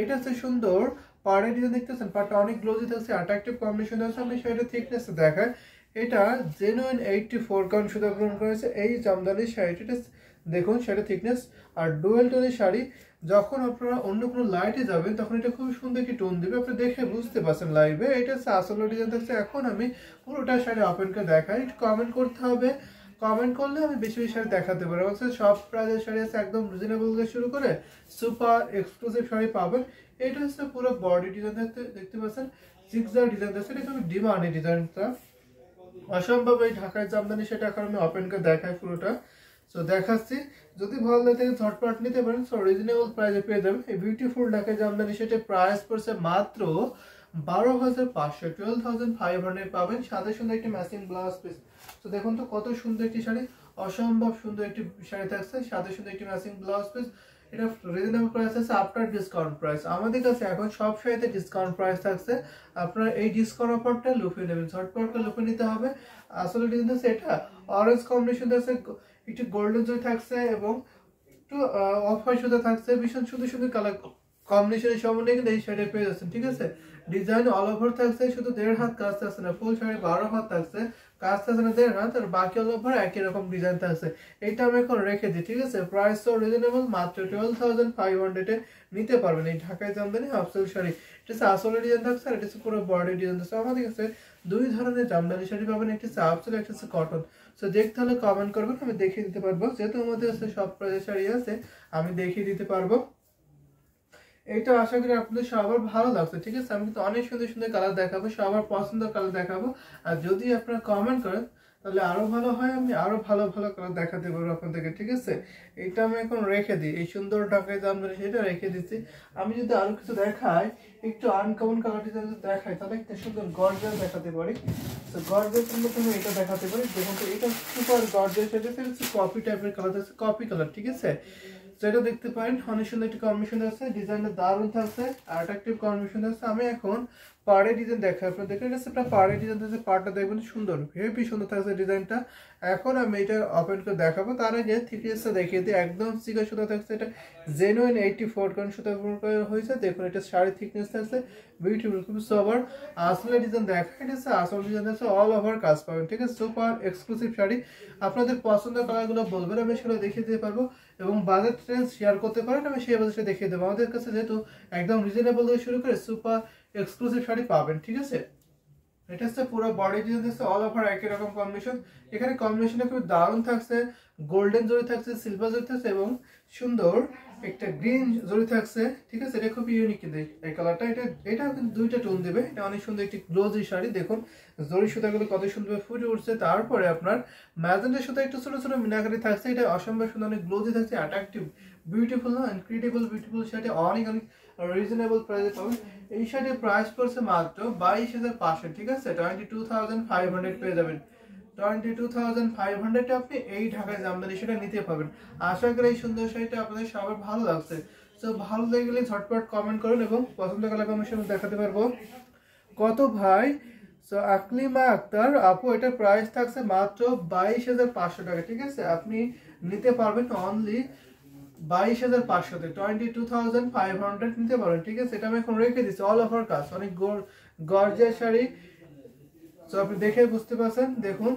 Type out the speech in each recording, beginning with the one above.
এটা হচ্ছে সুন্দর পাড়ের ডিজাইন দেখতেছেন, পাড়টা অনেক গ্লোজি থাকছে, অ্যাট্রাকটিভ কম্বিনেশন আছে। আমি সেটা থিকনেস দেখায়, এটা জেনুইন 84 কাউন্ট সুতা পূরণ করেছে এই জামদানি শাড়িটা। দেখুন সেটা থিকনেস। আর ডুয়েল টোনের শাড়ি, যখন আপনারা অন্য কোনো লাইটে যাবেন তখন এটা খুব সুন্দর একটি টোন দেবে, আপনি দেখে বুঝতে পারছেন লাইভে। এটা হচ্ছে আসল ডিজাইন থাকছে। এখন আমি পুরোটা শাড়ি ওপেন করে দেখাই, একটু কমেন্ট করতে হবে, কমেন্ট করলে আমি বেশি বেশি শাড়ি দেখাতে পারি। অবশ্যই সব প্রাইজের শাড়ি আছে, একদম রিজনেবল থেকে শুরু করে সুপার এক্সক্লুসিভ শাড়ি পাবেন। এটা হচ্ছে পুরো বডি ডিজাইন দেখতে পাচ্ছেন, জিগজ্যাগ ডিজাইন আছে, এটা খুবই ডিমান্ড ডিজাইনটা, অসম্ভব এই ঢাকায় জামদানি। সেটা এখন আমি ওপেন করে দেখাই পুরোটা। সো দেখাচ্ছি, যদি ভালো লাগে ঝটপট নিতে পারেন। সো রিজনেবল প্রাইসে পেয়ে যাবেন এই বিউটিফুল ঢাকায় জামদানি। সেটা প্রাইস পড়ছে মাত্র 12,500, 12,500 পাবেন। সাথে সুন্দর একটি ম্যাচিং ব্লাউজ পিস। তো দেখুন তো কত সুন্দর একটি শাড়ি, অসম্ভব সুন্দর একটি শাড়ি থাকছে, সাথে সুন্দর একটি ম্যাচিং ব্লাউজ পিস। এটা রিজনেবল প্রাইস আছে আফটার ডিসকাউন্ট প্রাইস। আমাদের কাছে এখন সব শাড়িতে ডিসকাউন্ট প্রাইস থাকছে, আপনারা এই ডিসকাউন্ট অফারটা লুফিয়ে নেবেন, ঝটপট লুফিয়ে নিতে হবে। আসলে ডিজাইন এটা অরেঞ্জ কম্বিনেশন আছে, একটু গোল্ডেন জয় থাকছে এবং একটু অফ হোয়াইট সুতা থাকছে, ভীষণ সুন্দর সুন্দর কালার কম্বিনেশনের সমন্বয়ে কিন্তু এই শাড়ি পেয়ে যাচ্ছেন। ঠিক আছে, ডিজাইন অল ওভার থাকছে, শুধু 1.5 হাত কাজ থাকছে না, ফুল শাড়ি 12 হাত থাকছে, কাজ থাকছে না 1.5 হাত, আর বাকি অল ওভার একই রকম ডিজাইন থাকছে। এইটা আমি এখন রেখে দিই। ঠিক আছে, প্রাইস তো রিজনেবল, মাত্র 12,500 এ নিতে পারবেন এই ঢাকায় জামদানি হাফসেল শাড়ি। এটা হচ্ছে আসলে ডিজাইন থাকছে, আর এটা হচ্ছে পুরো বডি ডিজাইন থাকছে। আমাদের কাছে দুই ধরনের জামদানি শাড়ি পাবেন, একটা হচ্ছে হাফসেল, একটা হচ্ছে কটন। সো দেখতে হলে কমেন্ট করবেন, আমি দেখিয়ে দিতে পারবো। যেহেতু আমাদের কাছে সব প্রাইজের শাড়ি আছে, আমি দেখিয়ে দিতে পারবো। এটা আশা করি আপনাদের সবার ভালো লাগছে। ঠিক আছে, আমি কিন্তু অনেক সুন্দর সুন্দর কালার দেখাবো, সবার পছন্দের কালার দেখাবো। আর যদি আপনারা কমেন্ট করেন তাহলে আরো ভালো হয়, আমি আরো ভালো ভালো কালার দেখাতে পারবো আপনাদেরকে। ঠিক আছে, এটা আমি এখন রেখে দিই, এই সুন্দর ঢাকায় জামদানি সেটা রেখে দিচ্ছি। আমি যদি আরো কিছু দেখাই, একটু আনকমন কালারটি যদি দেখাই, তাহলে একটা সুন্দর গর্জাস দেখাতে পারি। তো গর্জাসের মধ্যে আমি এটা দেখাতে পারি। দেখুন তো এটা সুপার গর্জাস, এটা হচ্ছে কফি টাইপের কালার আছে, কফি কালার। ঠিক আছে, যেটা দেখতে পারেন অনেক সুন্দর একটি কম্বিনেশন আছে, ডিজাইনটা দারুণ থাকছে, অ্যাট্রাকটিভ কম্বিনেশন আছে। আমি এখন পাড়ে ডিজাইন দেখাই আপনাদের, দেখেন এটা পাড়ে ডিজাইন আছে, পাড়টা দেখবেন সুন্দর, হেভি সুন্দর থাকছে ডিজাইনটা। এখন আমি এটা ওপেন করে দেখাবো, তার আগে থিকনেসটা দেখিয়ে দিই। একদম চিকন সুতা থাকছে, এটা জেনুইন 84 কারণ সুতা হয়েছে। দেখুন এটা শাড়ি থিকনেস থাকছে, বিউটিফুল, খুব সবার। আসলে ডিজাইন দেখা, এটা হচ্ছে আসল ডিজাইন আছে, অল ওভার কাজ পাবেন। ঠিক আছে, সুপার এক্সক্লুসিভ শাড়ি। আপনাদের পছন্দের কালারগুলো বলবেন, আমি সেগুলো দেখিয়ে দিতে পারবো এবং বাজেট রেঞ্জ শেয়ার করতে পারেন, আমি সেই বাজেটে দেখিয়ে দেবো। আমাদের কাছে যেহেতু একদম রিজনেবল থেকে শুরু করে সুপার এক্সক্লুসিভ শাড়ি পাবেন। ঠিক আছে, এটা হচ্ছে পুরো বডি ডিজাইন আছে, অল ওভার একই রকম কম্বিনেশন। এখানে কম্বিনেশনটা খুব দারুণ থাকছে, গোল্ডেন জরি থাকছে, সিলভার জরি থাকছে এবং সুন্দর একটা গ্রিন জরি থাকছে। ঠিক আছে, এটা খুব ইউনিক কিন্তু এই কালারটা। এটা কিন্তু দুইটা টোন দেবে, এটা অনেক সুন্দর একটি গ্লোজি শাড়ি। দেখুন জরি সুতাগুলো কত সুন্দর ফুটে উঠছে। তারপরে আপনার ম্যাজেন্টা সুতা একটু ছোট ছোট মিনাকারি থাকছে, এটা অসম্ভব সুন্দর, অনেক গ্লোজি থাকছে, attractive, beautiful, incredible beautiful sari, অনেক অনেক রিজনেবল প্রাইসে পাবেন। এই শাড়ির প্রাইস পড়ছে মাত্র 22,500। ঠিক আছে, 22,500 পেয়ে যাবেন। 22,500 আপনি এই ঢাকায় জামদানি সেটা নিতে পারবেন। আশা করি এই সুন্দর শাড়িটা আপনাদের সবার ভালো লাগছে। তো ভালো লেগে ঝটপট কমেন্ট করুন এবং পছন্দ কালার কমিশন দেখাতে পারবো কত ভাই। সো আকলিমা আক্তার আপু, এটার প্রাইস থাকছে মাত্র 22,500 টাকা। ঠিক আছে, আপনি নিতে পারবেন অনলি 22,500-তে, 22,500 নিতে পারেন। ঠিক আছে, এটা আমি এখন রেখে দিচ্ছি, অল ওভার কাজ, অনেক গর্জিয়াস শাড়ি। তো আপনি দেখে বুঝতে পারছেন, দেখুন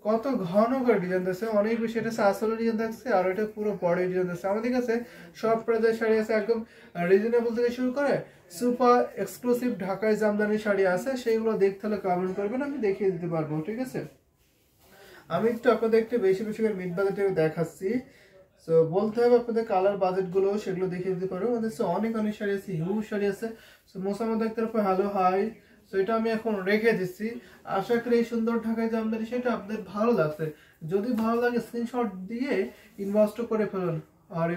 কত ঘন করে ডিজাইন আছে, অনেক বেশি। এটা আসলে ডিজাইন থাকছে, আর এটা পুরো বডি ডিজাইন আছে। আমাদের কাছে সব প্রাইজের শাড়ি আছে, একদম রিজনেবল থেকে শুরু করে সুপার এক্সক্লুসিভ ঢাকায় জামদানি শাড়ি আছে। সেইগুলো দেখতে হলে কমেন্ট করবেন, আমি দেখিয়ে দিতে পারবো। ঠিক আছে, আমি একটু আপনাদের একটু বেশি বেশি করে মিড বাজেটে দেখাচ্ছি। তো বলতে হবে আপনাদের কালার বাজেটগুলো, সেগুলো দেখিয়ে দিতে পারবো। আমাদের অনেক অনেক শাড়ি আছে, হিউজ শাড়ি আছে। সো মোসাম্মদ আক্তার আপু হ্যালো হাই। সো এটা আমি এখন রেখে দিচ্ছি। আশা করি এই সুন্দর ঢাকায় জামদানি সেটা আপনাদের ভালো লাগছে। যদি ভালো লাগে স্ক্রিনশট দিয়ে ইনবক্স করে ফেলুন। আর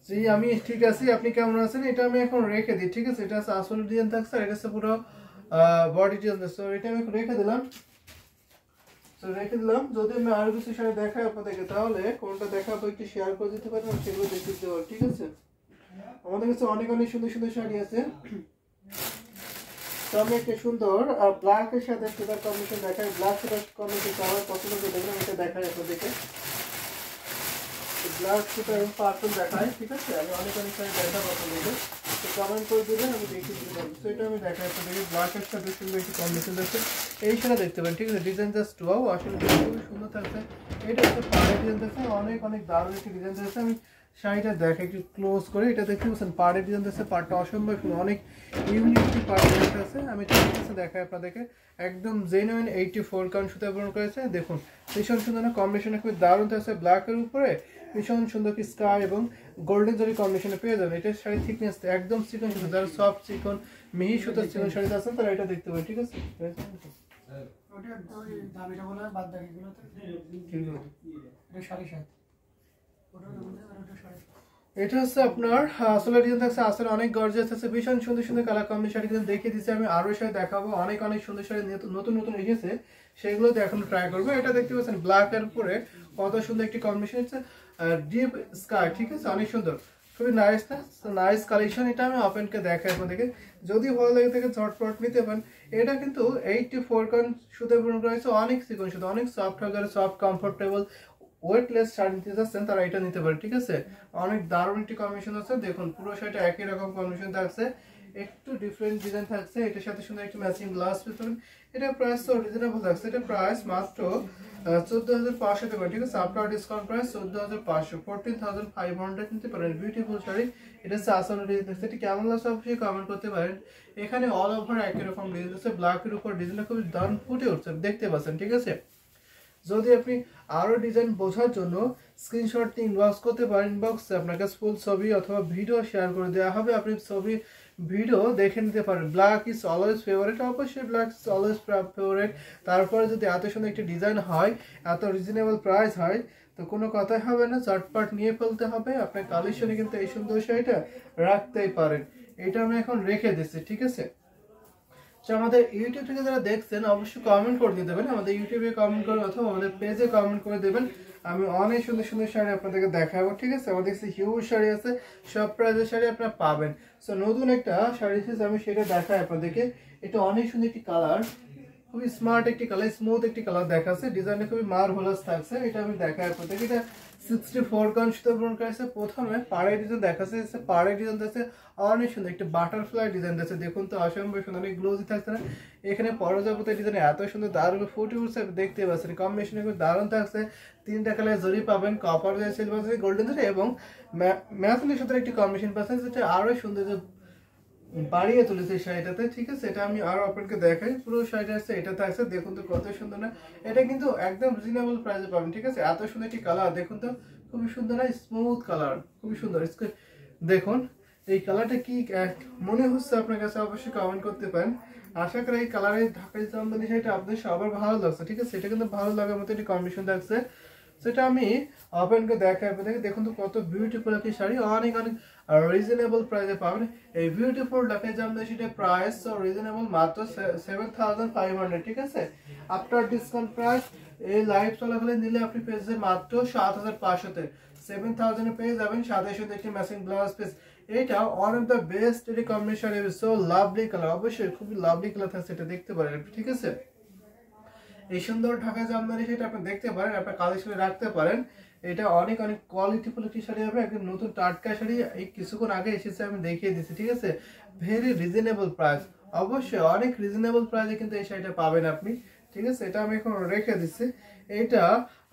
জি আমি ঠিক আছি, আপনি কেমন আছেন? এটা আমি এখন রেখে দিই। ঠিক আছে, এটা আসলে ডিজাইন থাকছে, আর এটা হচ্ছে পুরো বডি ডিজাইন। সো এটা আমি রেখে দিলাম। যদি আমি আরো কিছু শাড়ি দেখাই আপনাদেরকে, তাহলে কোনটা দেখাবো একটু শেয়ার করে দিতে পারেন, আমি সেগুলো দেখে দিতে পারবো। ঠিক আছে, আমাদের কাছে অনেক অনেক সুন্দর সুন্দর শাড়ি আছে। তো আমি একটা সুন্দর ব্ল্যাক এর সাথে সুতার কম্বিনেশন দেখাই। ব্ল্যাক সুতার কম্বিনেশন আমার পছন্দ করে দেখবেন, এটা দেখাই আপনাদেরকে। ব্ল্যাক সুতা এবং পার্পল দেখায়, ঠিক আছে? আমি অনেক শাড়ি দেখাবো আপনাদেরকে, তো কমেন্ট করে দেবেন, আমি দেখিয়ে দিতে পারবো। তো এটা আমি দেখাই আপনাদেরকে, ব্ল্যাকের সাথে সুন্দর একটি কম্বিনেশন দেখছে, এই শাড়ি দেখতে পারেন, ঠিক আছে? ডিজাইন জাস্ট ওয়াও, আসলে খুবই সুন্দর থাকছে। এটা হচ্ছে পাড়ের ডিজাইন থাকছে, অনেক দারুণ একটি ডিজাইন থাকছে। আমি শাড়িটা দেখে একটু ক্লোজ করে, এটা দেখতে পাচ্ছেন পাড়ের ডিজাইন থাকছে, পাড়টা অসম্ভব অনেক ইউনিক একটি পাড় ডিজাইন আছে। আমি ঠিক আছে দেখাই আপনাদেরকে, একদম জেনুইন 84 কাউন্ট সুতা ব্যবহার করেছে। দেখুন ভীষণ সুন্দর না, কম্বিনেশনে খুবই দারুণ থাকছে, ব্ল্যাকের উপরে ভীষণ সুন্দর কি স্কাই এবং গোল্ডেন জরি কম্বিনেশনে পেয়ে যাবেন। এটা শাড়ি থিকনেস একদম চিকন সুতো, যারা সফট চিকন মিহি সুতার চিকন শাড়ি আছেন তারা এটা দেখতে পাবেন, ঠিক আছে? এটা হচ্ছে আপনার আসলে ডিজাইন থাকছে, আসলে অনেক গর্জিয়াস আছে, ভীষণ সুন্দর কালার কম্বিনেশন শাড়ি কিন্তু দেখিয়ে দিচ্ছি। আমি আরো শাড়ি দেখাবো, অনেক সুন্দর শাড়ি নতুন এসেছে, সেগুলো এখন ট্রাই করবো। এটা দেখতে পাচ্ছেন ব্ল্যাক এর উপরে কত সুন্দর একটি কম্বিনেশন হচ্ছে, ডিপ স্কাই, ঠিক আছে? অনেক সুন্দর, খুবই নাইস কালেকশন। এটা আমি ওপেনকে দেখাই আপনাদেরকে, যদি ভালো লাগে থেকে ঝটপট নিতে পারেন। এটা কিন্তু 84 কাউন্ট সুতো ব্যবহার করা হয়েছে, অনেক চিকন সুতো, অনেক সফট হবে, যারা সফট কমফোর্টেবল ওয়েটলেস শাড়ি নিতে চাচ্ছেন তারা এটা নিতে পারে, ঠিক আছে? অনেক দারুণ একটি কম্বিনেশন আছে। দেখুন পুরো শাড়িটা একই রকম কম্বিনেশন থাকছে, একটু ডিফারেন্ট ডিজাইন থাকছে, এটার সাথে সুন্দর একটি ম্যাচিং গ্লাস পেতে পারেন। এটা প্রাইস তো রিজনেবল থাকছে, এটা প্রাইস মাত্র 14,500 টাকা, ঠিক আছে? আফটার ডিসকাউন্ট প্রাইস 14,500, 14,500 নিতে পারেন। বিউটিফুল শাড়ি, এটা হচ্ছে আসলে ডিজাইন থাকছে। এটা কেমন লাগছে অবশ্যই কমেন্ট করতে পারেন। এখানে অল ওভার একই রকম ডিজাইন আছে, ব্ল্যাকের উপর ডিজাইনটা খুবই দারুণ ফুটে উঠছে, দেখতে পাচ্ছেন, ঠিক আছে? যদি আপনি আরো ডিজাইন বোঝার জন্য স্ক্রিনশট দিয়ে ইনবক্স করতে পারেন, ইনবক্সে আপনার কাছে ফুল ছবি অথবা ভিডিও শেয়ার করে দেওয়া হবে, আপনি ছবি ভিডিও দেখে নিতে পারেন। ব্ল্যাক ইজ অলওয়েজ ফেভারিট, অবশ্যই ব্ল্যাক ইজ অলওয়েজ ফেভারিট। তারপরে যদি এত সুন্দর একটি ডিজাইন হয়, এত রিজনেবল প্রাইস হয়, তো কোনো কথাই হবে না, চটপট নিয়ে ফেলতে হবে। আপনার কালেকশনে কিন্তু এই সুন্দর শাড়িটা রাখতেই পারেন। এটা আমি এখন রেখে দিচ্ছি, ঠিক আছে? আমাদের ইউটিউব থেকে যারা দেখছেন অবশ্যই কমেন্ট করে দিয়ে দেবেন, আমাদের ইউটিউবে কমেন্ট করে অথবা আমাদের পেজে কমেন্ট করে দেবেন। আমি অনেক সুন্দর শাড়ি আপনাদেরকে দেখাবো, ঠিক আছে? আমাদের কাছে হিউজ শাড়ি আছে, সব প্রাইজের শাড়ি আপনারা পাবেন। সো নতুন একটা শাড়ি এসেছে, আমি সেটা দেখাই আপনাদেরকে। এটা অনেক সুন্দর একটি কালার, খুবই স্মার্ট একটি কালার, স্মুথ একটি কালার দেখাচ্ছে, ডিজাইনটা খুবই মার্ভেলাস থাকছে। এটা আমি দেখাই আপনাদেরকে, এটা 64 কাউন্ট সুতো ব্যবহার করেছে। প্রথমে পাড়ের ডিজাইন দেখাচ্ছে, পাড়ের ডিজাইন থাকছে অনেক সুন্দর, একটা বাটারফ্লাই ডিজাইন থাকছে, দেখুন তো অসম্ভব সুন্দর, অনেক গ্লোজি থাকছে না? এখানে পরজাপতি ডিজাইন এত সুন্দর দারুণ ফুটে উঠছে, দেখতে পাচ্ছেন কম্বিনেশন খুব দারুণ থাকছে। 3টা কালার জরি পাবেন, কপার জরি, সিলভার জরি, গোল্ডেন জরি এবং ম্যাথনের সাথে একটি কম্বিনেশন পাচ্ছেন, যেটা আরো সুন্দর বাড়িয়ে তুলেছে শাড়িটাতে, ঠিক আছে? এটা আমি আরো আপনাকে দেখাই, পুরো শাড়িটা আছে এটাতে আছে, দেখুন তো কত সুন্দর না? এটা কিন্তু একদম রিজনেবল প্রাইসে পাবেন, ঠিক আছে? এত সুন্দর একটি কালার, দেখুন তো খুবই সুন্দর না? স্মুথ কালার, খুবই সুন্দর। দেখুন এই কালারটা কি মনে হচ্ছে আপনার কাছে, অবশ্যই কমেন্ট করতে পারেন। আশা করি এই কালারের ঢাকাই জামদানি শাড়িটা আপনাদের সবার ভালো লাগছে, ঠিক আছে? এটা কিন্তু ভালো লাগার মতো একটি কম্বিনেশন থাকছে, সেটা আমি ওপেন করে দেখাই আপনাদেরকে। দেখুন তো কত বিউটিফুল একটি শাড়ি, অনেক রিজনেবল প্রাইসে পাবেন। এই বিউটিফুল ঢাকাই জামদানি শাড়ির প্রাইস রিজনেবল, মাত্র 7,500, ঠিক আছে? আফটার ডিসকাউন্ট প্রাইস এই লাইভ চলাকালীন নিলে আপনি পেয়েছেন মাত্র 7,500-তে, 7,000 এ পেয়ে যাবেন সাথে সাথে একটি ম্যাচিং ব্লাউজ পিস। এটা ওয়ান অফ দ্য বেস্ট এটি কম্বিনেশন, সো লাভলি কালার, অবশ্যই খুবই লাভলি কালার থাকছে, এটা দেখতে পারেন, ঠিক আছে? এই সুন্দর ঢাকা জামদানি সেটা আপনি দেখতে পারেন, আপনার কালেকশনে রাখতে পারেন। এটা অনেক কোয়ালিটিফুল একটি শাড়ি হবে, একদম নতুন টাটকা শাড়ি, এই কিছুক্ষণ আগে এসেছে, আমি দেখিয়ে দিচ্ছি, ঠিক আছে? ভেরি রিজনেবল প্রাইস, অবশ্যই অনেক রিজনেবল প্রাইসে কিন্তু এই শাড়িটা পাবেন আপনি, ঠিক আছে? এটা আমি এখন রেখে দিচ্ছি। এটা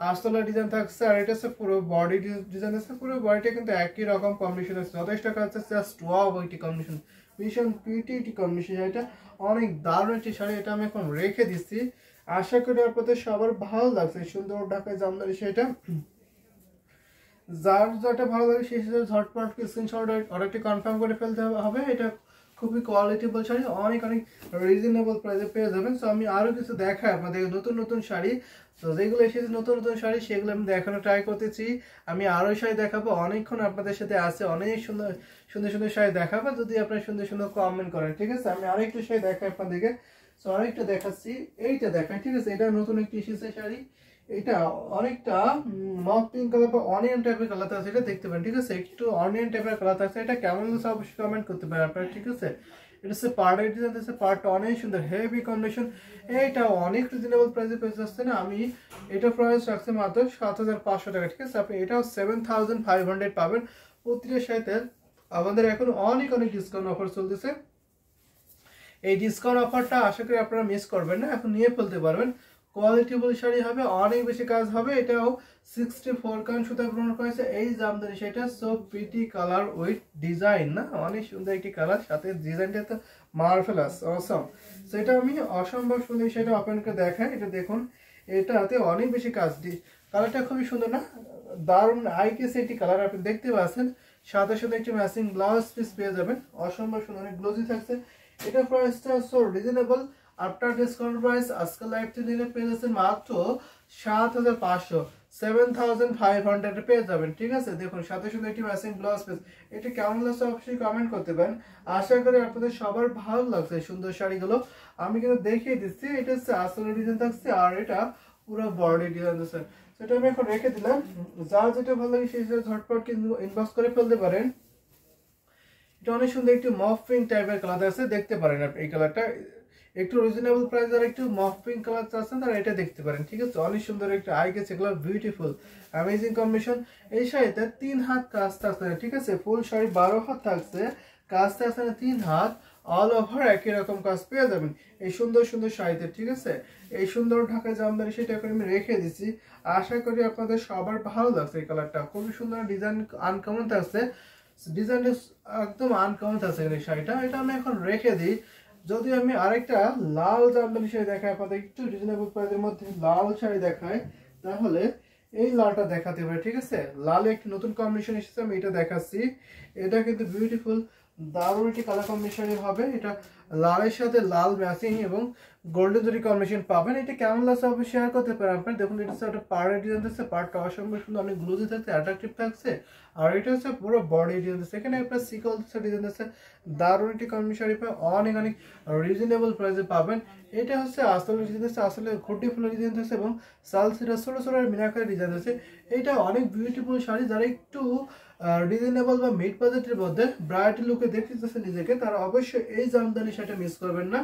আস্তলা ডিজাইন থাকছে, আর এটা হচ্ছে পুরো বডি ডিজাইন আছে, পুরো বডিটা কিন্তু একই রকম কম্বিনেশন আছে, যথেষ্ট কাজ আছে, জাস্ট ওয়াও একটি কম্বিনেশন, ভীষণ পিটি একটি কম্বিনেশন। এটা অনেক দারুণ একটি শাড়ি, এটা আমি এখন রেখে দিচ্ছি। আশা করি আপনাদের সবার ভালো লাগছে সুন্দর ঢাকায় জামদানি শাড়িটা। যার যেটা ভালো লাগে সেই হিসেবে ঝটপট স্ক্রিনশট অর্ডারটি কনফার্ম করে ফেলতে হবে। এটা খুবই কোয়ালিটিফুল শাড়ি, অনেক রিজনেবল প্রাইসে পেয়ে যাবেন। সো আমি আরো কিছু দেখাই আপনাদের নতুন শাড়ি, তো যেগুলো এসেছে নতুন শাড়ি সেগুলো আমি দেখানো ট্রাই করতেছি। আমি আরো শাড়ি দেখাবো, অনেকক্ষণ আপনাদের সাথে আছে, অনেক সুন্দর শাড়ি দেখাবো যদি আপনারা সুন্দর কমেন্ট করেন, ঠিক আছে? আমি আরেকটু শাড়ি দেখাই আপনাদেরকে, সো আরেকটা দেখাচ্ছি, এইটা দেখাই, ঠিক আছে? এটা নতুন একটি এসেছে শাড়ি, এটা অনেকটা মক পিঙ্ক কালার বা অনিয়ন টাইপের কালার আছে, এটা দেখতে পারেন, ঠিক আছে? একটু অনিয়ন টাইপের কালার আছে, এটা কেমন লাগছে অবশ্যই কমেন্ট করতে পারেন আপনারা, ঠিক আছে? এটা হচ্ছে পার্ট ডিজাইন আছে, পার্টটা অনেক সুন্দর হেভি কম্বিনেশন। এইটা অনেক রিজনেবল প্রাইসে পেয়ে যাচ্ছে না, আমি এটা প্রাইস রাখছি মাত্র 7500 টাকা, ঠিক আছে। আপনি এটাও 7500 পাবেন প্রতিটার সাথে। আমাদের এখন অনেক অনেক ডিসকাউন্ট অফার চলতেছে, এই ডিসকাউন্ট অফারটা আশা করি আপনারা মিস করবেন না, এখন নিয়ে ফেলতে পারবেন। কোয়ালিটিফুল শাড়ি হবে, অনেক বেশি কাজ হবে। এটাও 64 কাউন্ট সুতা ব্যবহার করেছে এই জামদানি শাড়িটা। So pretty colour with design না, অনেক সুন্দর একটি কালার, সাথে ডিজাইনটা তো মার্ভেলাস অসম। সেটা আমি অসম্ভব সুন্দর সেটা আপনাকে দেখাই। এটা দেখুন, এটাতে অনেক বেশি কাজ, কালারটা খুবই সুন্দর না, দারুণ আইকেস একটি কালার আপনি দেখতে পাচ্ছেন। সাথে সাথে একটি ম্যাচিং ব্লাউজ পিস পেয়ে যাবেন, অসম্ভব সুন্দর, অনেক গ্লোজি থাকছে। এটা প্রাইসটা so reasonable, after discount price আজকে লাইভ নিলে পেয়ে যাচ্ছেন মাত্র 7500, 7500 পেয়ে যাবেন, ঠিক আছে। দেখুন সাথে সাথে একটি ম্যাচিং ব্লাউজ পিস। এটা কেমন লাগছে অবশ্যই কমেন্ট করতে পারেন। আশা করি আপনাদের সবার ভালো লাগছে সুন্দর শাড়িগুলো। আমি কিন্তু দেখিয়ে দিচ্ছি, এটা হচ্ছে আসলে ডিজাইন থাকছে, আর এটা পুরো বডি ডিজাইন আছে। সেটা আমি এখন রেখে দিলাম, যার যেটা ভালো লাগে সেই ঝটপট কিন্তু ইনবক্স করে ফেলতে পারেন। এটা অনেক সুন্দর একটু মফ পিঙ্ক টাইপের কালার আছে, দেখতে পারেন আপনি এই কালারটা একটু রিজনেবল প্রাইস, আর একটু মফ পিঙ্ক কালার চাচ্ছেন তারা এটা দেখতে পারেন, ঠিক আছে। অনেক সুন্দর একটা আই গেছে কালার, বিউটিফুল অ্যামেজিং কম্বিনেশন। এই শাড়িতে 3 হাত কাজ থাকছে, ঠিক আছে। ফুল শাড়ি 12 হাত থাকছে, কাজ থাকছে 3 হাত, অল ওভার একই রকম কাজ পেয়ে যাবেন এই সুন্দর সুন্দর শাড়িতে, ঠিক আছে। এই সুন্দর ঢাকা জামদানি সেটা এখন আমি রেখে দিচ্ছি, আশা করি আপনাদের সবার ভালো লাগছে। এই কালারটা খুবই সুন্দর, ডিজাইন আনকমন থাকছে, ডিজাইনটা একদম আনকমন আছে এই শাড়িটা। এটা আমি এখন রেখে দিই। যদি আমি আরেকটা লাল জামদানি শাড়ি দেখাই আপনাদের, একটু রিজনেবল প্রাইসের মধ্যে লাল শাড়ি দেখায়, তাহলে এই লালটা দেখাতে পারে, ঠিক আছে। লালে একটি নতুন কম্বিনেশন এসেছে, আমি এটা দেখাচ্ছি। এটা কিন্তু বিউটিফুল দারুণ একটি কালার কম্বিনেশন হবে। এটা লালের সাথে লাল ম্যাচিং এবং গোল্ডেন জরি কম্বিনেশন পাবেন। এটা কেমন লাগছে অবশ্যই শেয়ার করতে পারেন আপনার। দেখুন এটা হচ্ছে একটা পাড়ের ডিজাইন থাকছে, পাড়টা অসম্ভব সুন্দর, অনেক গ্লোজি থাকছে, অ্যাট্রাকটিভ থাকছে। আর এটা হচ্ছে পুরো বডি ডিজাইন থাকছে, এখানে একটা সিকল ডিজাইন থাকছে, দারুণ একটি কম্বিনেশন অনেক অনেক রিজনেবল প্রাইসে পাবেন। এটা হচ্ছে আসলে ডিজাইন থাকছে, আসলে ঘটি ফুলের ডিজাইন থাকছে এবং সালসিরা ছোট ছোট মিনাকারের ডিজাইন আছে। এটা অনেক বিউটিফুল শাড়ি, যারা একটু রিজনেবল বা মিড বাজেটের মধ্যে ব্রাইডাল লুকে দেখতে চাচ্ছেন নিজেকে, তারা অবশ্যই এই জামদানি শাড়িটা মিস করবেন না।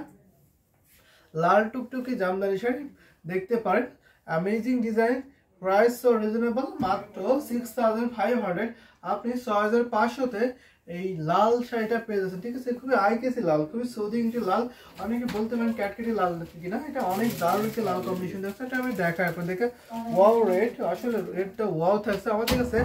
লাল টুকটুকি জামদানি শাড়ি দেখতে পারেন, amazing design, price so reasonable মাত্র 6500। আপনি 6500-তে এই লাল শাড়িটা পেয়ে যাচ্ছেন, ঠিক আছে। খুবই আইকেসি লাল, খুবই সুদিং একটি লাল, অনেকে বলতে পারেন ক্যাটকেটি লাল কিনা, এটা অনেক দারুণ একটি লাল কম্বিনেশন থাকছে। এটা আমি দেখাই আপনাদেরকে, ওয়াও রেড, আসলে রেডটা ওয়াও থাকছে। আমাদের কাছে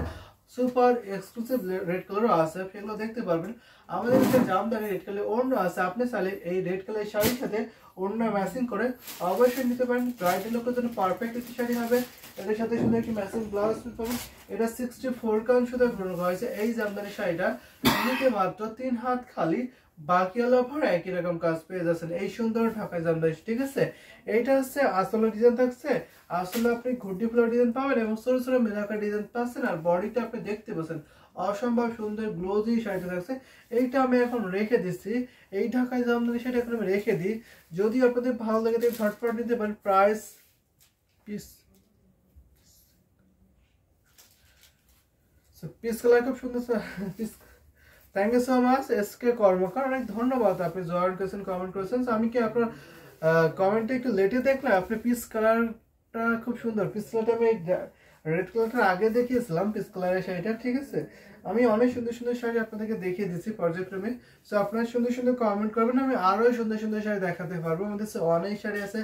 সুপার এক্সক্লুসিভ রেড কালারও আছে, সেগুলো দেখতে পারবেন। আমাদের কাছে জামদানি রেড কালার অন্য আছে, আপনি চাইলে এই রেড কালার শাড়ির সাথে অন্য ম্যাচিং করে অবশ্যই নিতে পারেন। ব্রাইডাল লুকের জন্য পারফেক্ট একটি শাড়ি হবে। এটার সাথে শুধু একটি ম্যাচিং ব্লাউজ পিস পাবেন। এটা 64 কাউন্ট সুতা ব্যবহার করা হয়েছে এই জামদানি শাড়িটা, নিতে মাত্র 3 হাত খালি, বাকি অল ওভার একই রকম কাজ পেয়ে যাচ্ছেন এই সুন্দর ঢাকায় জামদানি, ঠিক আছে। এইটা হচ্ছে আসলে ডিজাইন থাকছে, আসলে আপনি ঘুটি ফুলের ডিজাইন পাবেন এবং ছোট ছোট মিনাকার ডিজাইন পাচ্ছেন, আর বডিটা আপনি দেখতে পাচ্ছেন অসম্ভব সুন্দর গ্লোজি শাড়িটা থাকছে। এইটা আমি এখন রেখে দিচ্ছি, এই ঢাকায় জামদানি সেটা এখন আমি রেখে দিই। যদি আপনাদের ভালো লাগে তাহলে ঝটপট নিতে পারেন। প্রাইস পিস কালার খুব সুন্দর piece. Thank you so much SK Karmakar, অনেক ধন্যবাদ, আপনি জয়েন করেছেন, কমেন্ট করেছেন। আমি কি আপনার কমেন্টে একটু লেটে দেখলাম, আপনি পিস কালারটা খুব সুন্দর, পিস কালারটা আমি রেড কালারটা আগে দেখিয়েছিলাম, পিস কালারের শাড়িটা, ঠিক আছে। আমি অনেক সুন্দর সুন্দর শাড়ি আপনাদেরকে দেখিয়ে দিচ্ছি পর্যায়ক্রমে। সো আপনারা সুন্দর সুন্দর কমেন্ট করবেন, আমি আরো সুন্দর সুন্দর শাড়ি দেখাতে পারবো। আমাদের অনেক শাড়ি আছে,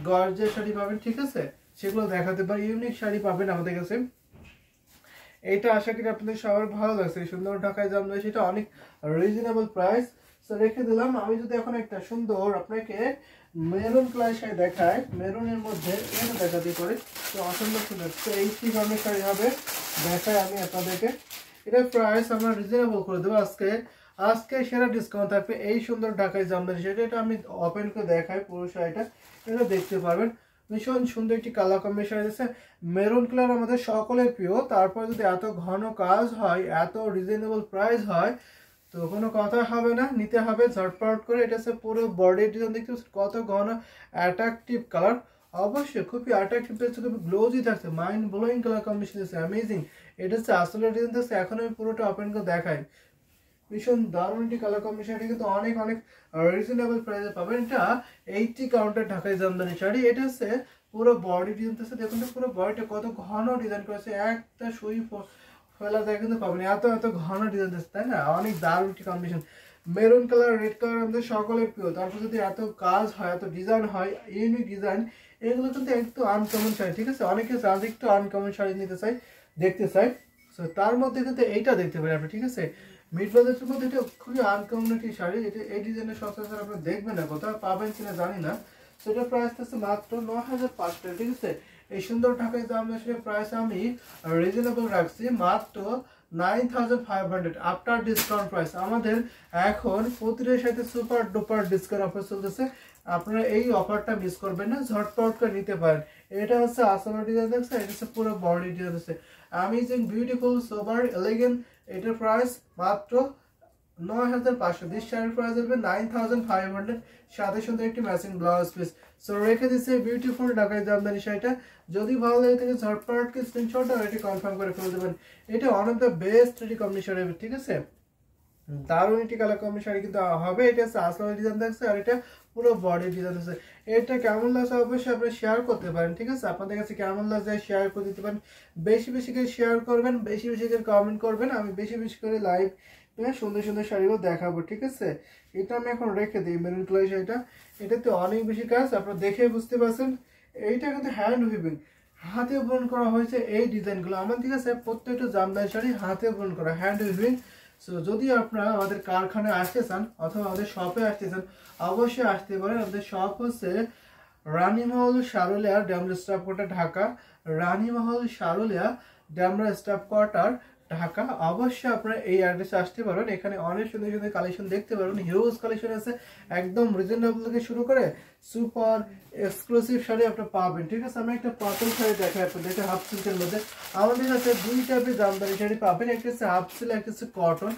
গর্জের শাড়ি পাবেন, ঠিক আছে, সেগুলো দেখাতে পারি, ইউনিক শাড়ি পাবেন আমাদের কাছে। এইটা আশা করি আপনাদের সবার ভালো লাগছে, সুন্দর ঢাকায় জামদানি, সেটা অনেক রিজনেবল প্রাইস। সো রেখে দিলাম। আমি যদি এখন একটা সুন্দর আপনাকে মেরুন কালার শাড়ি দেখাই, মেরুনের মধ্যে এটা দেখাতে পারি, তো অসম্ভব সুন্দর। তো এই কি ধরনের শাড়ি হবে দেখাই আমি আপনাদেরকে। এটা প্রাইস আমরা রিজনেবল করে দেবো আজকে, আজকে সেরা ডিসকাউন্ট থাকবে এই সুন্দর ঢাকায় জামদানি শাড়িটা। এটা আমি ওপেন করে দেখাই পুরো শাড়িটা, এটা দেখতে পারবেন। ভীষণ সুন্দর একটি কালার কম্বিনেশন আছে, মেরুন কালার আমাদের সকলের প্রিয়। তারপর যদি এত ঘন কাজ হয়, এত রিজনেবল প্রাইস হয়, তো কোনো কথা হবে না, নিতে হবে ঝটপট করে। এটা হচ্ছে পুরো বডি ডিজাইন, দেখতে কত ঘন অ্যাট্রাকটিভ কালার, অবশ্যই খুবই অ্যাট্রাকটিভ থাকছে, খুবই গ্লোজি থাকছে, মাইন্ড ব্লোয়িং কালার কম্বিনেশন আছে, অ্যামেজিং। এটা হচ্ছে আসলে ডিজাইন থাকছে। এখন আমি পুরোটা ওপেন করে দেখাই, ভীষণ দারুণ একটি কালার কম্বিনেশন। এটা কিন্তু অনেক অনেক রিজনেবল প্রাইসে পাবেন। এটা 80 কাউন্টার ঢাকাই জামদানি শাড়ি। এটা হচ্ছে পুরো বডি ডিজাইন আছে, দেখুন তো পুরো বডিটা কত ঘন ডিজাইন করেছে, একটা সুই ফেলা যায় কিন্তু পাবেন, এত এত ঘন ডিজাইন আছে, তাই না? অনেক দারুণ একটি combination. Maroon colour, red colour আমাদের সকলের প্রিয়। তারপর যদি এত কাজ হয়, এত ডিজাইন হয়, ইউনিক ডিজাইন, এগুলো কিন্তু একটু আনকমন শাড়ি, ঠিক আছে? অনেকে চাঁদ একটু আনকমন শাড়ি নিতে চাই, দেখতে চাই। সো তার মধ্যে কিন্তু এইটা দেখতে পারেন আপনি, ঠিক আছে? মিড বাজেটের মধ্যে এটা খুবই আনকমন একটি শাড়ি। এটা এই ডিজাইনের সচরাচর আপনি দেখবেন না, কোথাও পাবেন কিনা জানি না। সেটার প্রাইস আছে মাত্র 9500, ঠিক আছে? এই সুন্দর ঢাকায় জামদানি শাড়ির প্রাইস আমি রিজনেবল রাখছি মাত্র 9500 আফটার ডিসকাউন্ট প্রাইস। আমাদের এখন প্রতিটার সাথে সুপার ডুপার ডিসকাউন্ট অফার চলতেছে, আপনারা এই অফারটা মিস করবেন না, ঝটপট করে নিতে পারেন। এটা হচ্ছে আসল ডিজাইন দেখছে, এটা হচ্ছে পুরো বডি ডিজাইন আছে, অ্যামেজিং বিউটিফুল সোবার এলিগেন্ট। এটার প্রাইস মাত্র 9500। দিস শাড়ির প্রাইস হবে 9500, সাথে সুন্দর একটি ম্যাচিং ব্লাউজ পিস। সো রেখে দিচ্ছে বিউটিফুল ঢাকাই জামদানি শাড়িটা। যদি ভালো লাগে থাকে ঝটপটকে স্ক্রিনশট আর এটি কনফার্ম করে ফেলে দেবেন। এটা ওয়ান অফ দ্য বেস্ট এটি কম্বিনেশন হবে, ঠিক আছে? দারুণ একটি কালার কম্বিনেশন শাড়ি কিন্তু হবে। এটা হচ্ছে আসল ডিজাইন থাকছে, আর এটা পুরো বডি ডিজাইন আছে। এটা কেমন লাগছে অবশ্যই আপনারা শেয়ার করতে পারেন, ঠিক আছে? আপনাদের কাছে কেমন লাগছে শেয়ার করে দিতে পারেন। বেশি বেশি করে শেয়ার করবেন, বেশি বেশি করে কমেন্ট করবেন, আমি বেশি বেশি করে লাইভ সুন্দর সুন্দর শাড়িগুলো দেখাবো, ঠিক আছে? এটা আমি এখন রেখে দিই মেরুন কালার শাড়িটা। এটাতে অনেক বেশি কাজ, আপনারা দেখে বুঝতে পারছেন। এইটা কিন্তু হ্যান্ড উইভিং, হাতে বুনন করা হয়েছে এই ডিজাইনগুলো আমার, ঠিক আছে? প্রত্যেকটা জামদানি শাড়ি হাতে বুনন করা, হ্যান্ড উইভিং। সো যদি আপনারা আমাদের কারখানায় আসতে চান অথবা আমাদের শপে আসতে চান, অবশ্যই আসতে পারেন। আমাদের শপ হচ্ছে রানীমহল Sarulia Demra staff quarter Dhaka, রানীমহল Sarulia Demra staff quarter Dhaka. অবশ্যই আপনারা এই অ্যাড্রেসে আসতে পারবেন। এখানে অনেক সুন্দর সুন্দর কালেকশন দেখতে পারবেন, হিউজ কালেকশন আছে, একদম রিজনেবল থেকে শুরু করে সুপার এক্সক্লুসিভ শাড়ি আপনারা পাবেন, ঠিক আছে? আমি একটা পাতল শাড়ি দেখাই আপনাদের, এটা হাফ সিল্কের মধ্যে। আমাদের কাছে দুই টাইপের জামদানি শাড়ি পাবেন, একটা হচ্ছে হাফ সিল্ক, একটা হচ্ছে কটন।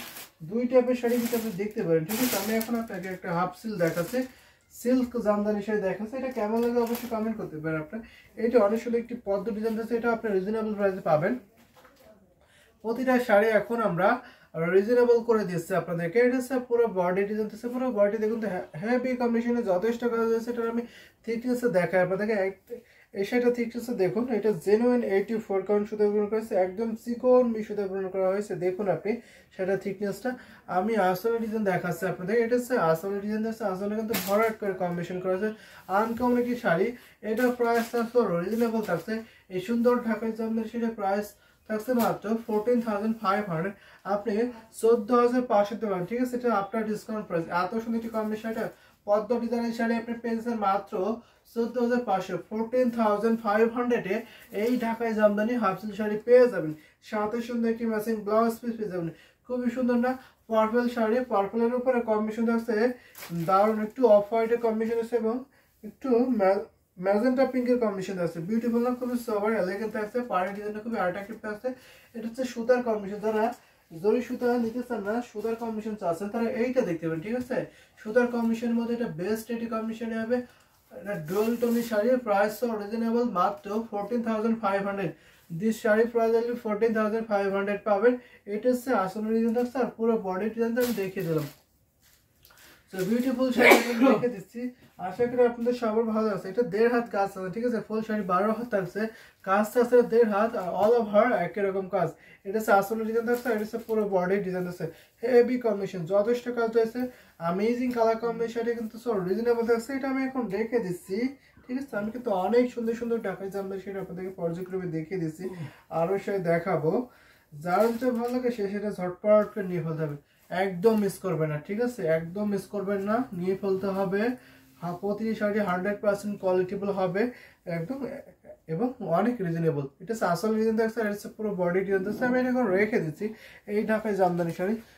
দুই টাইপের শাড়ি কিন্তু আপনি দেখতে পারেন, ঠিক আছে? আমি এখন আপনাকে একটা হাফ সিল্ক দেখাচ্ছি, সিল্ক জামদানি শাড়ি দেখাচ্ছে। এটা কেমন লাগে অবশ্যই কমেন্ট করতে পারেন আপনার। এটা অনেক সুন্দর একটি পদ্ম ডিজাইন আছে, এটা আপনি রিজনেবল প্রাইসে পাবেন। প্রতিটা শাড়ি এখন আমরা রিজনেবল করে দিচ্ছি আপনাদেরকে। এটা হচ্ছে পুরো বডি ডিজাইন আছে, পুরো বডি দেখুন তো হেভি কম্বিনেশনে যথেষ্ট কাজ আছে। এটা আমি থিকনেসে দেখাই আপনাদেরকে। এই শাড়িটা থিকনেসে দেখুন, এটা জেনুইন 84 কাউন্ট সুতা পূরণ করেছে, একদম চিকন সুতা পূরণ করা হয়েছে। দেখুন আপনি সেটা থিকনেসটা। আমি আসলে ডিজাইন দেখাচ্ছি আপনাদের। এটা হচ্ছে আসলে ডিজাইন আছে, আসলে কিন্তু ভরাট করে কম্বিনেশন করা আছে, আনকমন একটি শাড়ি। এটা প্রাইস থাকছে রিজনেবল থাকছে। এই সুন্দর ঢাকাই জামদানি শাড়ির প্রাইস থাকছে মাত্র 14,500, আপনি 14,500 দেবেন, ঠিক আছে? এটা আপনার ডিসকাউন্ট প্রাইস। এত সুন্দর একটি কম্বিনেশন, এটা পদ্ম ডিজাইনের শাড়ি আপনি পেয়েছেন মাত্র 14,500, 14,500 এই ঢাকায় জামদানি হাফ সিল্ক শাড়ি পেয়ে যাবেন। সাথে সুন্দর একটি ম্যাচিং ব্লাউজ পিস পেয়ে যাবেন। খুবই সুন্দর না? পার্পল শাড়ি, পার্পলের উপরে কম্বিনেশন থাকছে দারুণ, একটু অফ হোয়াইটের কম্বিনেশন আছে এবং একটু ম্যাজেন্টা পিঙ্কের কম্বিনেশন আছে। বিউটিফুল না? খুবই সবার এলিগেন্ট আছে, পাড়ি ডিজাইনটা খুবই অ্যাট্রাকটিভ আছে। এটা হচ্ছে সুতার কম্বিনেশন, যারা জরি সুতা নিতে চান না, সুতার কম্বিনেশন চাচ্ছেন, তারা এইটা দেখতে পাবেন, ঠিক আছে? সুতার কম্বিনেশনের মধ্যে এটা বেস্ট এটি কম্বিনেশনে হবে। এটা ডুয়াল টোনি শাড়ির প্রাইস রিজনেবল মাত্র 14,500। দিস শাড়ি প্রাইস আসলে 14,500 পাবেন। এটা হচ্ছে আসল ডিজাইন থাকছে, আর পুরো বডি ডিজাইনটা আমি দেখিয়ে দিলাম। বিউটিফুল শাড়ি দেখে দিচ্ছি, আশা করি আপনাদের সবার ভালো আছে। এটা 1.5 হাত কাজ আছে, ঠিক আছে? ফুল শাড়ি 12 হাত থাকছে, কাজ থাকছে 1.5 হাত, আর অল ওভার একই রকম কাজ। এটা হচ্ছে আসল ডিজাইন থাকছে, এটা হচ্ছে পুরো বডি ডিজাইন আছে, হেভি কম্বিনেশন, যথেষ্ট কাজ রয়েছে, অ্যামেজিং কালার কম্বিনেশন কিন্তু সব রিজনেবল থাকছে। এটা আমি এখন রেখে দিচ্ছি, ঠিক আছে? আমি কিন্তু অনেক সুন্দর সুন্দর ঢাকাই জামদানি শাড়ি আপনাদেরকে পর্যায়ক্রমে দেখিয়ে দিচ্ছি, আরও শাড়ি দেখাবো। যার যেটা ভালো লাগে সেটা ঝটপট করে নিয়ে ফেলতে হবে, একদম মিস করবেন না, ঠিক আছে? একদম মিস করবেন না, নিয়ে ফেলতে হবে। প্রতিটি শাড়ি 100% কোয়ালিটিবল হবে একদম, এবং অনেক রিজনেবল। এটা আসল ডিজাইন থাকছে, আর এটা পুরো বডি ডিজাইন থাকছে। আমি এটা এখন রেখে দিচ্ছি এই ঢাকায় জামদানি শাড়ি।